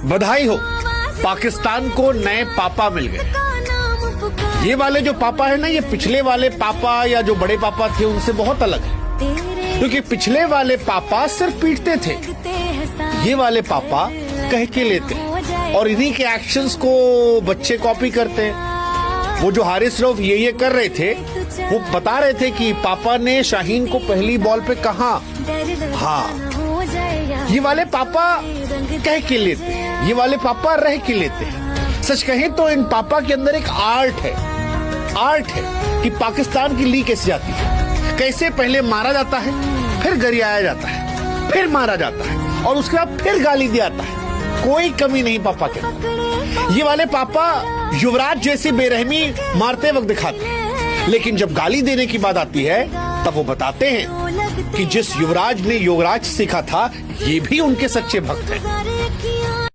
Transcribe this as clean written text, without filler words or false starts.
बधाई हो, पाकिस्तान को नए पापा मिल गए। ये वाले जो पापा है ना, ये पिछले वाले पापा या जो बड़े पापा थे उनसे बहुत अलग है, क्योंकि पिछले वाले पापा सिर्फ पीटते थे, ये वाले पापा कह के लेते हैं और इन्हीं के एक्शंस को बच्चे कॉपी करते हैं। वो जो हारिस रऊफ ये कर रहे थे, वो बता रहे थे कि पापा ने शाहीन को पहली बॉल पे कहा। हाँ, ये वाले पापा कह के लेते हैं, ये वाले पापा रह के लेते हैं। सच कहें तो इन पापा के अंदर एक आर्ट है कि पाकिस्तान की लीग कैसे जाती है, कैसे पहले मारा जाता है, फिर गरियाया जाता है, फिर मारा जाता है और उसके बाद फिर गाली दिया जाता है। कोई कमी नहीं पापा के अंदर। ये वाले पापा युवराज जैसी बेरहमी मारते वक्त दिखाते हैं, लेकिन जब गाली देने की बात आती है तब वो बताते हैं कि जिस युवराज ने योगराज सीखा था, ये भी उनके सच्चे भक्त हैं।